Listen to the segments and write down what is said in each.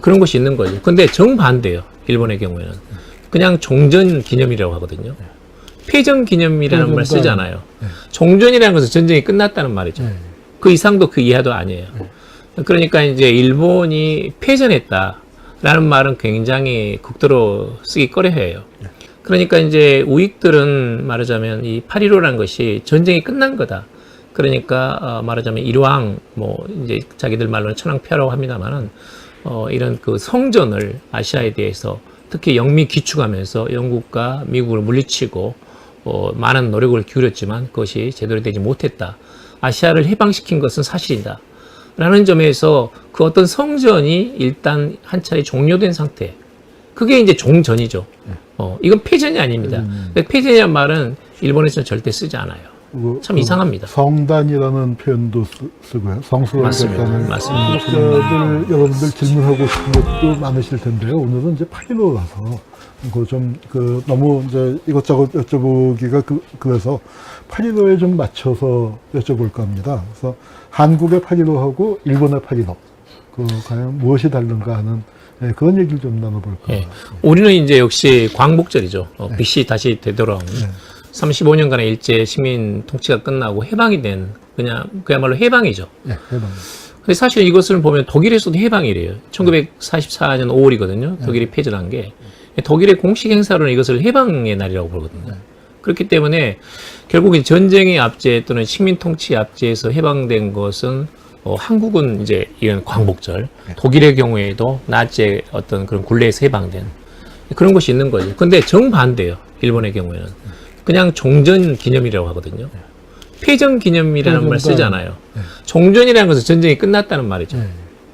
그런 것이 있는 거죠. 근데 정반대예요. 일본의 경우에는. 그냥 종전 기념이라고 하거든요. 패전 기념이라는 말 쓰지 않아요. 종전이라는 것은 전쟁이 끝났다는 말이죠. 그 이상도 그 이하도 아니에요. 그러니까 이제 일본이 패전했다라는 말은 굉장히 극도로 쓰기 꺼려해요. 그러니까 이제 우익들은 말하자면 이 8.15라는 것이 전쟁이 끝난 거다. 그러니까 말하자면 일왕 뭐 이제 자기들 말로는 천황폐하라고 합니다만은 이런 그 성전을 아시아에 대해서 특히 영미 기축하면서 영국과 미국을 물리치고 많은 노력을 기울였지만 그것이 제대로 되지 못했다. 아시아를 해방시킨 것은 사실이다. 라는 점에서 그 어떤 성전이 일단 한 차례 종료된 상태. 그게 이제 종전이죠. 이건 패전이 아닙니다. 패전이란 말은 일본에서는 절대 쓰지 않아요. 참 이상합니다. 성단이라는 표현도 쓰고요. 성스러운 결단을. 맞습니다. 청취자들 여러분들 질문하고 싶은 것도 많으실 텐데요. 오늘은 이제 8.15라서 너무 이제 이것저것 여쭤보기가 그래서 8.15에 좀 맞춰서 여쭤볼까 합니다. 그래서 한국의 8.15하고 일본의 8.15 과연 무엇이 다른가 하는 그런 얘기를 좀 나눠볼까. 우리는 이제 역시 광복절이죠. BC 다시 되돌아온 35년간의 일제 식민 통치가 끝나고 해방이 된 그야말로 해방이죠. 해방. 근데 사실 이것을 보면 독일에서도 해방이래요. 1944년 5월이거든요. 독일이 패전한 게. 독일의 공식 행사로는 이것을 해방의 날이라고 부르거든요. 그렇기 때문에 결국은 전쟁의 압제 또는 식민 통치 압제에서 해방된 것은 한국은 이제 이런 광복절, 독일의 경우에도 나치의 어떤 그런 굴레에서 해방된 그런 것이 있는 거죠. 근데 정반대예요. 일본의 경우에는. 그냥 종전 기념이라고 하거든요. 패전 기념이라는 말 쓰지 않아요. 종전이라는 것은 전쟁이 끝났다는 말이죠.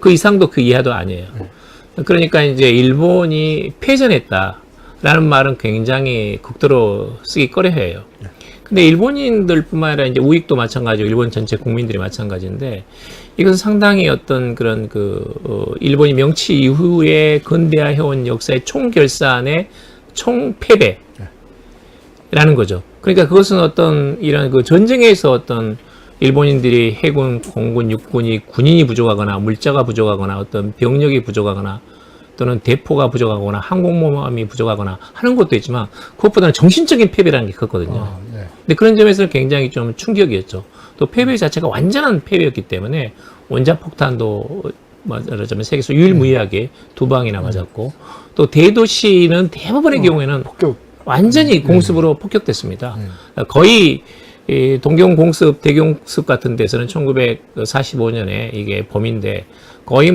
그 이상도 그 이하도 아니에요. 그러니까 이제 일본이 패전했다라는 말은 굉장히 극도로 쓰기 꺼려해요. 근데 일본인들뿐만 아니라 이제 우익도 마찬가지고 일본 전체 국민들이 마찬가지인데 이것은 상당히 어떤 그런 일본이 명치 이후에 근대화 해온 역사의 총결산의 총패배 라는 거죠. 그러니까 그것은 어떤 이런 그 전쟁에서 어떤 일본인들이 해군, 공군, 육군이 군인이 부족하거나 물자가 부족하거나 어떤 병력이 부족하거나 또는 대포가 부족하거나 항공모함이 부족하거나 하는 것도 있지만 그것보다는 정신적인 패배라는 게 컸거든요. 근데 그런 점에서는 굉장히 좀 충격이었죠. 또 패배 자체가 완전한 패배였기 때문에 원자폭탄도 말하자면 세계에서 유일무이하게 2방이나 맞았고 또 대도시는 대부분의 경우에는 완전히 공습으로 폭격됐습니다. 거의 동경 공습, 대공습 같은 데서는 1945년에 이게 범인데 거의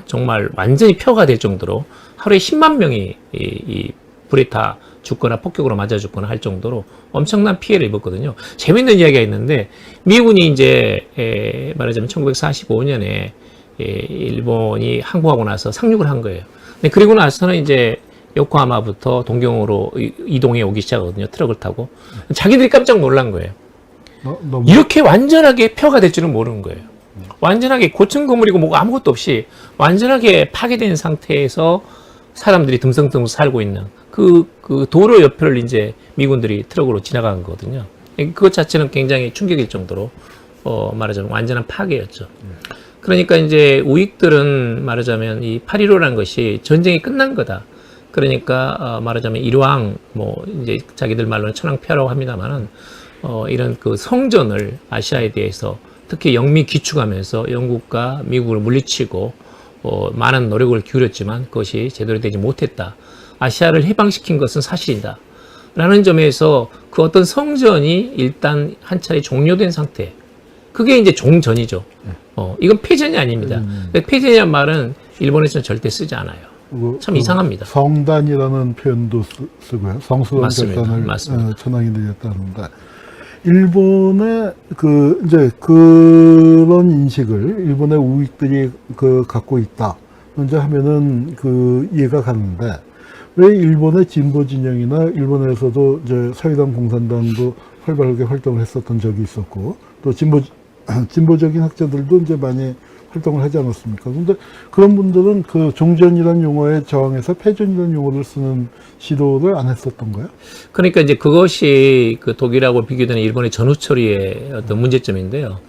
정말 완전히 표가 될 정도로 하루에 10만 명이 이 불에 타 죽거나 폭격으로 맞아 죽거나 할 정도로 엄청난 피해를 입었거든요. 재밌는 이야기가 있는데 미군이 이제 말하자면 1945년에 일본이 항복하고 나서 상륙을 한 거예요. 근데 그리고 나서는 이제 요코하마부터 동경으로 이동해 오기 시작하거든요. 트럭을 타고. 자기들이 깜짝 놀란 거예요. 이렇게 완전하게 폐허가 될 줄은 모르는 거예요. 완전하게 고층 건물이고 뭐고 아무것도 없이 완전하게 파괴된 상태에서 사람들이 듬성듬성 살고 있는 그 도로 옆을 이제 미군들이 트럭으로 지나간 거거든요. 그것 자체는 굉장히 충격일 정도로 말하자면 완전한 파괴였죠. 그러니까 이제 우익들은 말하자면 이 8.15라는 것이 전쟁이 끝난 거다. 그러니까 말하자면 일왕 뭐 이제 자기들 말로는 천황폐하라고 합니다만은 이런 그 성전을 아시아에 대해서 특히 영미 기축하면서 영국과 미국을 물리치고 많은 노력을 기울였지만 그것이 제대로 되지 못했다. 아시아를 해방시킨 것은 사실이다. 라는 점에서 그 어떤 성전이 일단 한 차례 종료된 상태. 그게 이제 종전이죠. 이건 패전이 아닙니다. 패전이란 말은 일본에서는 절대 쓰지 않아요. 참 이상합니다. 성단이라는 표현도 쓰고요. 성스러운 결단을 천황이 내렸다는데 일본의 이제 그런 인식을 일본의 우익들이 갖고 있다. 먼저 하면은 이해가 가는데 왜 일본의 진보 진영이나 일본에서도 이제 사회당 공산당도 활발하게 활동을 했었던 적이 있었고 또 진보적인 학자들도 이제 많이 활동을 하지 않았습니까? 그런데 그런 분들은 종전이라는 용어에 저항해서 패전이라는 용어를 쓰는 시도를 안 했었던 거예요? 그러니까 이제 그것이 독일하고 비교되는 일본의 전후 처리의 어떤 문제점인데요.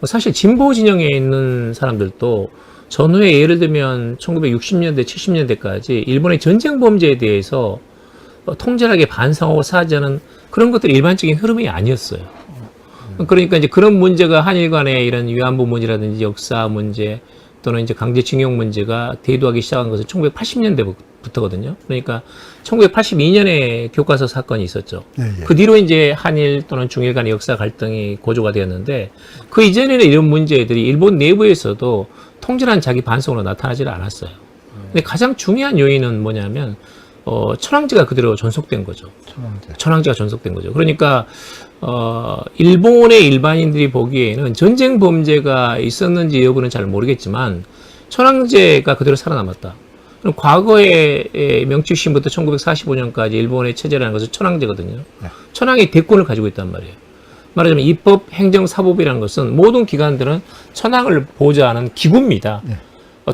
사실 진보 진영에 있는 사람들도 전후에 예를 들면 1960년대, 70년대까지 일본의 전쟁 범죄에 대해서 통절하게 반성하고 사죄하는 그런 것들이 일반적인 흐름이 아니었어요. 그러니까 이제 그런 문제가 한일 간의 이런 위안부 문제라든지 역사 문제 또는 이제 강제징용 문제가 대두하기 시작한 것은 1980년대부터거든요. 그러니까 1982년에 교과서 사건이 있었죠. 그 뒤로 이제 한일 또는 중일 간의 역사 갈등이 고조가 되었는데 그 이전에는 이런 문제들이 일본 내부에서도 통절한 자기 반성으로 나타나지 않았어요. 근데 가장 중요한 요인은 뭐냐면 천황제가 그대로 전속된 거죠. 천황제가 전속된 거죠. 그러니까 일본의 일반인들이 보기에는 전쟁 범죄가 있었는지 여부는 잘 모르겠지만 천황제가 그대로 살아남았다. 그럼 과거의 명치유신부터 1945년까지 일본의 체제라는 것은 천황제거든요. 천황이 대권을 가지고 있단 말이에요. 말하자면 입법, 행정, 사법이라는 것은 모든 기관들은 천황을 보좌하는 기구입니다.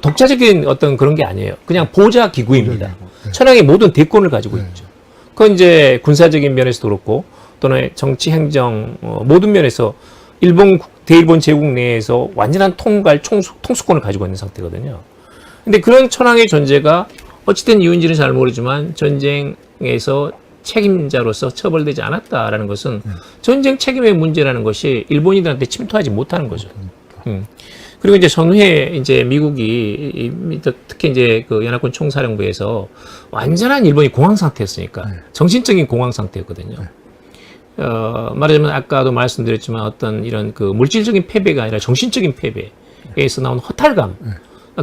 독자적인 어떤 그런 게 아니에요. 그냥 보좌 기구입니다. 천황이 모든 대권을 가지고 있죠. 그건 이제 군사적인 면에서도 그렇고 또는 정치, 행정 모든 면에서 대일본 제국 내에서 완전한 통수권을 가지고 있는 상태거든요. 근데 그런 천황의 존재가 어찌된 이유인지는 잘 모르지만 전쟁에서 책임자로서 처벌되지 않았다라는 것은 전쟁 책임의 문제라는 것이 일본인들한테 침투하지 못하는 거죠. 그리고 이제 전후에 이제 미국이 특히 이제 그 연합군 총사령부에서 완전한 일본이 공황 상태였으니까 정신적인 공황 상태였거든요. 말하자면 아까도 말씀드렸지만 어떤 이런 그 물질적인 패배가 아니라 정신적인 패배에서 나온 허탈감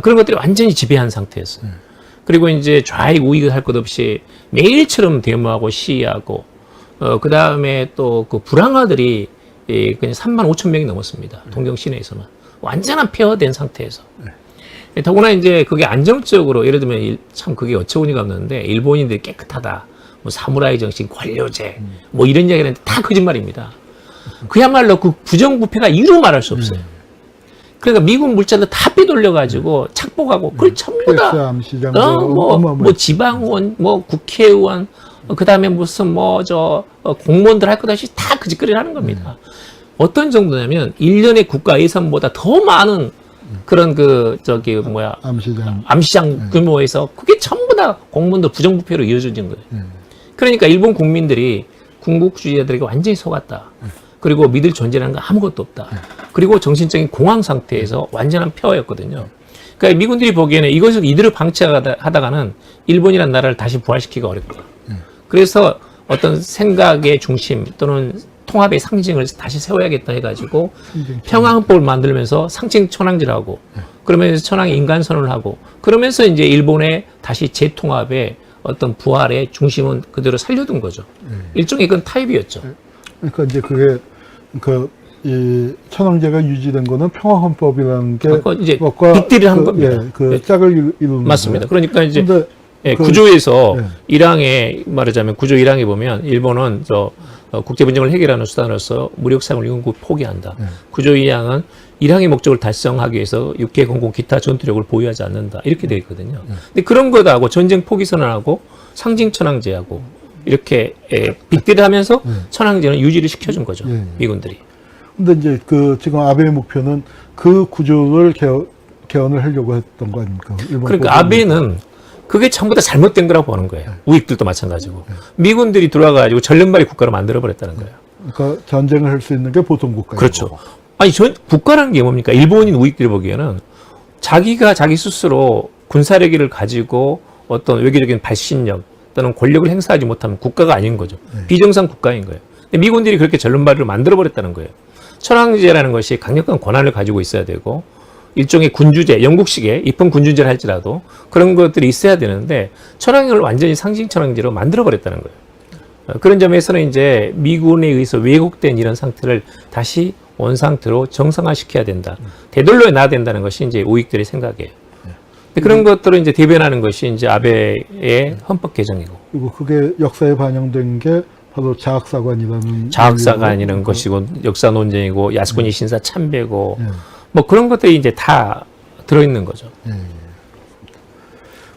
그런 것들이 완전히 지배한 상태였어요. 그리고 이제 좌익 우익을 할 것 없이 매일처럼 데모하고 시위하고 그 다음에 또 그 불황아들이 그냥 3만 5천 명이 넘었습니다. 동경 시내에서만 완전한 폐허된 상태에서. 더구나 이제 그게 안정적으로 예를 들면 참 그게 어처구니가 없는데 일본인들이 깨끗하다. 뭐 사무라이 정신, 관료제, 뭐 이런 이야기를 하는데 다 거짓말입니다. 그야말로 그 부정부패가 이루 말할 수 없어요. 그러니까 미군 물자들 다 빼돌려가지고 착복하고 그걸 전부 다 뭐 지방원, 뭐 국회의원, 그 다음에 무슨 공무원들 할 것 없이 다 그 짓거리를 하는 겁니다. 어떤 정도냐면 1년의 국가 예산보다 더 많은 그런 암시장 규모에서 그게 전부 다 공무원들 부정부패로 이어진 거예요. 그러니까 일본 국민들이 군국주의자들에게 완전히 속았다. 그리고 믿을 존재라는 건 아무것도 없다. 그리고 정신적인 공황 상태에서 완전한 폐허였거든요. 그러니까 미군들이 보기에는 이것을 이대로 방치하다가는 일본이라는 나라를 다시 부활시키기가 어렵다. 그래서 어떤 생각의 중심 또는 통합의 상징을 다시 세워야겠다 해가지고 평화헌법을 만들면서 상징 천황제를 하고 그러면서 천황의 인간선언을 하고 그러면서 이제 일본의 다시 재통합의 어떤 부활의 중심은 그대로 살려둔 거죠. 일종의 그건 타입이었죠. 그러니까 이제 그게 이 천황제가 유지된 거는 평화헌법이라는 게 이제 빅딜을 한 겁니다. 짝을 이루는 맞습니다. 그러니까 이제 구조에서 1항에 말하자면 구조 1항에 보면 일본은 국제 분쟁을 해결하는 수단으로서 무력 사용을 영구 포기한다. 구조 2항은 1항의 목적을 달성하기 위해서 육해 공공 기타 전투력을 보유하지 않는다. 이렇게 되어 있거든요. 근데 그런 거하고 전쟁 포기 선언하고 상징 천황제하고 이렇게 빅딜을 하면서 천황제는 유지를 시켜준 거죠. 미군들이. 근데 이제 지금 아베의 목표는 그 구조를 개헌을 하려고 했던 거 아닙니까? 그러니까 아베는 그게 전부 다 잘못된 거라고 보는 거예요. 우익들도 마찬가지고. 미군들이 들어와가지고 전력발이 국가로 만들어버렸다는 거예요. 그러니까 전쟁을 할 수 있는 게 보통 국가이고. 그렇죠. 아니, 국가라는 게 뭡니까? 일본인 우익들이 보기에는 자기가 자기 스스로 군사력을 가지고 어떤 외교적인 발신력 또는 권력을 행사하지 못하면 국가가 아닌 거죠. 비정상 국가인 거예요. 근데 미군들이 그렇게 전륜발이를 만들어버렸다는 거예요. 천황제라는 것이 강력한 권한을 가지고 있어야 되고 일종의 군주제, 영국식의 입헌 군주제를 할지라도 그런 것들이 있어야 되는데 천황을 완전히 상징 천황제로 만들어버렸다는 거예요. 그런 점에서는 이제 미군에 의해서 왜곡된 이런 상태를 다시 원상태로 정상화시켜야 된다. 되돌려 놔야 된다는 것이 이제 우익들의 생각이에요. 그런 것들을 이제 대변하는 것이 이제 아베의 헌법 개정이고. 그리고 그게 역사에 반영된 게 바로 자학사관이라는 것이고, 역사 논쟁이고, 야스쿠니 신사 참배고, 뭐 그런 것들이 이제 다 들어있는 거죠.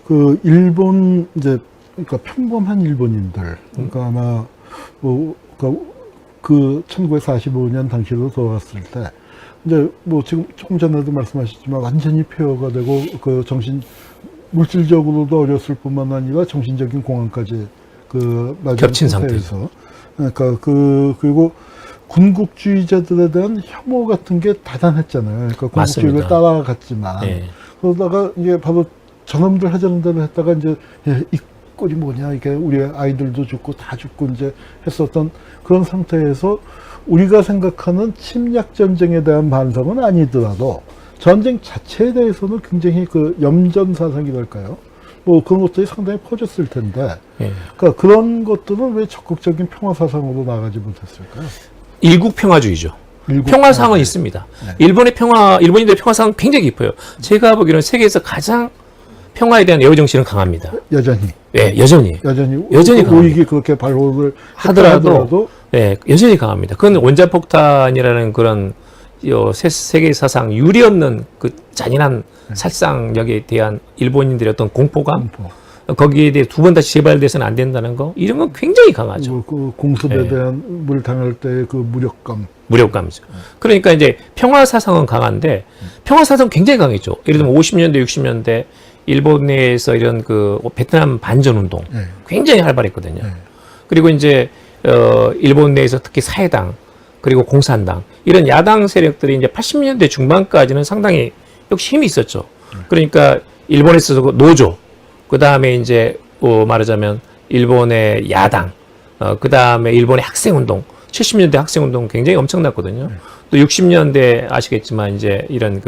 그 일본 이제 그러니까 평범한 일본인들, 그러니까 아마 그 1945년 당시로 돌아갔을 때 이제 뭐 지금 조금 전에도 말씀하셨지만 완전히 폐허가 되고 그 물질적으로도 어렸을 뿐만 아니라 정신적인 공황까지 맞은 겹친 상태에서 그러니까 그리고 군국주의자들에 대한 혐오 같은 게 대단했잖아요. 그러니까 군국주의를 맞습니다. 따라갔지만 그러다가 이게 바로 저놈들 하자는 대로 했다가 이제 이 꼴이 뭐냐 이게 우리 아이들도 죽고 다 죽고 이제 했었던 그런 상태에서 우리가 생각하는 침략 전쟁에 대한 반성은 아니더라도 전쟁 자체에 대해서는 굉장히 염전 사상이랄까요? 뭐 그런 것들이 상당히 퍼졌을 텐데, 그러니까 그런 것들은 왜 적극적인 평화 사상으로 나가지 못했을까요? 일국 평화주의죠. 평화상은 있습니다. 일본인들의 평화상은 굉장히 깊어요. 제가 보기로는 세계에서 가장 평화에 대한 애호정신은 강합니다. 여전히. 네, 여전히 오익이 그렇게 발호를 하더라도 여전히 강합니다. 그건 원자폭탄이라는 그런 세계 사상 유리 없는 그 잔인한 살상력에 대한 일본인들의 어떤 공포감, 거기에 대해 두 번 다시 재발돼서는 안 된다는 거, 이런 건 굉장히 강하죠. 그 공습에 대한 물 당할 때의 그 무력감이죠. 그러니까 이제 평화 사상은 강한데, 평화 사상 굉장히 강했죠. 예를 들면 50년대, 60년대 일본 내에서 이런 베트남 반전 운동 굉장히 활발했거든요. 그리고 이제 일본 내에서 특히 사회당 그리고 공산당 이런 야당 세력들이 이제 80년대 중반까지는 상당히 역시 힘이 있었죠. 그러니까 일본에서 노조, 그 다음에 이제 말하자면 일본의 야당, 그 다음에 일본의 학생운동, 70년대 학생운동 굉장히 엄청났거든요. 또 60년대 아시겠지만 이제 이런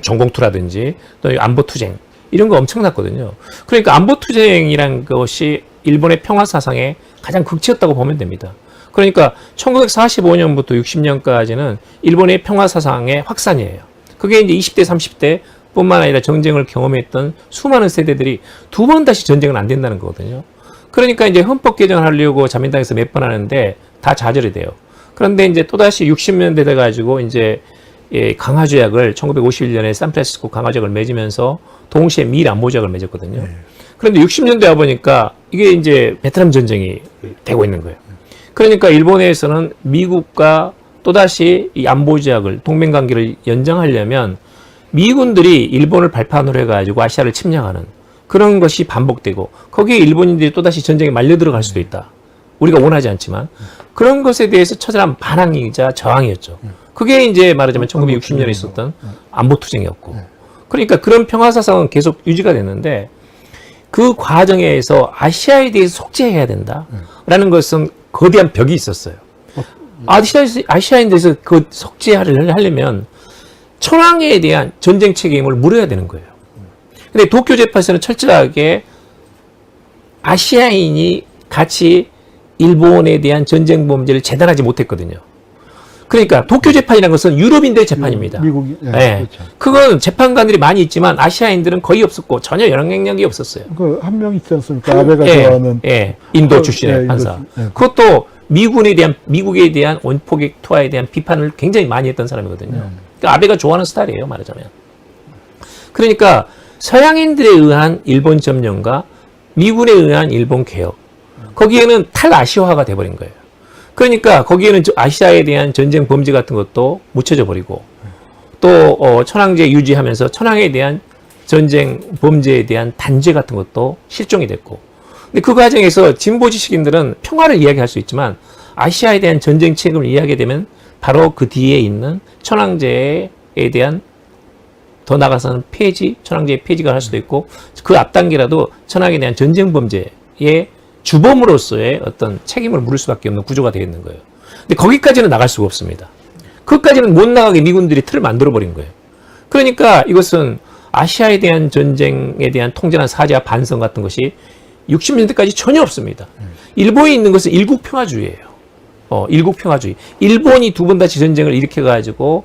전공투라든지 또 안보투쟁 이런 거 엄청났거든요. 그러니까 안보투쟁이란 것이 일본의 평화사상의 가장 극치였다고 보면 됩니다. 그러니까 1945년부터 60년까지는 일본의 평화사상의 확산이에요. 그게 이제 20대, 30대 뿐만 아니라 전쟁을 경험했던 수많은 세대들이 두 번 다시 전쟁은 안 된다는 거거든요. 그러니까 이제 헌법 개정하려고 자민당에서 몇 번 하는데 다 좌절이 돼요. 그런데 이제 또다시 60년대 돼가지고 이제 강화조약을 1951년에 샌프란시스코 강화조약을 맺으면서 동시에 미일 안보조약을 맺었거든요. 그런데 60년대 와 보니까 이게 이제 베트남 전쟁이 되고 있는 거예요. 그러니까 일본에서는 미국과 또다시 이 안보조약을 동맹관계를 연장하려면 미군들이 일본을 발판으로 해가지고 아시아를 침략하는 그런 것이 반복되고 거기에 일본인들이 또다시 전쟁에 말려 들어갈 수도 있다. 우리가 원하지 않지만 그런 것에 대해서 처절한 반항이자 저항이었죠. 그게 이제 말하자면 1960년에 있었던 안보투쟁이었고, 그러니까 그런 평화사상은 계속 유지가 됐는데 그 과정에서 아시아에 대해서 속죄해야 된다라는 것은 거대한 벽이 있었어요. 아시아인들에서 그 속죄를 하려면 천황에 대한 전쟁 책임을 물어야 되는 거예요. 근데 도쿄 재판에서는 철저하게 아시아인이 같이 일본에 대한 전쟁 범죄를 재단하지 못했거든요. 그러니까 도쿄 재판이라는 것은 유럽인들의 재판입니다. 미국이, 그렇죠. 그건 재판관들이 많이 있지만 아시아인들은 거의 없었고 전혀 영향력이 없었어요. 한 명 있지 않습니까? 아베가 좋아하는 인도 출신의 판사. 그것도 미국에 대한 원폭격 투하에 대한 비판을 굉장히 많이 했던 사람이거든요. 그러니까 아베가 좋아하는 스타일이에요, 말하자면. 그러니까 서양인들에 의한 일본 점령과 미군에 의한 일본 개혁, 거기에는 탈아시아화가 돼버린 거예요. 그러니까 거기에는 아시아에 대한 전쟁 범죄 같은 것도 묻혀져 버리고 또 천황제 유지하면서 천황에 대한 전쟁 범죄에 대한 단죄 같은 것도 실종이 됐고, 근데 그 과정에서 진보 지식인들은 평화를 이야기할 수 있지만 아시아에 대한 전쟁 책임을 이야기하게 되면 바로 그 뒤에 있는 천황제에 대한 더 나아가서는 폐지, 천황제의 폐지가 할 수도 있고 그 앞단계라도 천황에 대한 전쟁 범죄의 주범으로서의 어떤 책임을 물을 수밖에 없는 구조가 되어 있는 거예요. 근데 거기까지는 나갈 수가 없습니다. 그것까지는 못 나가게 미군들이 틀을 만들어버린 거예요. 그러니까 이것은 아시아에 대한 전쟁에 대한 통제나 사죄와 반성 같은 것이 60년대까지 전혀 없습니다. 일본에 있는 것은 일국평화주의예요. 일국평화주의. 일본이 두 번 다시 전쟁을 일으켜가지고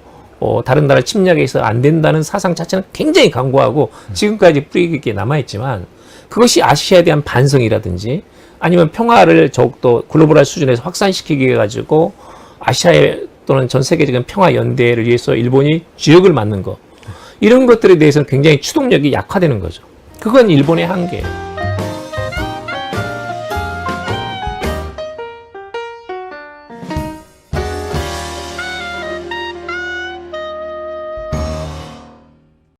다른 나라 침략해서 안 된다는 사상 자체는 굉장히 강고하고 지금까지 뿌리 깊게 남아있지만 그것이 아시아에 대한 반성이라든지 아니면 평화를 더욱더 글로벌한 수준에서 확산시키기 위해 가지고 아시아에 또는 전 세계적인 평화 연대를 위해서 일본이 쥐역을 맞는 것, 이런 것들에 대해서는 굉장히 추동력이 약화되는 거죠. 그건 일본의 한계예요.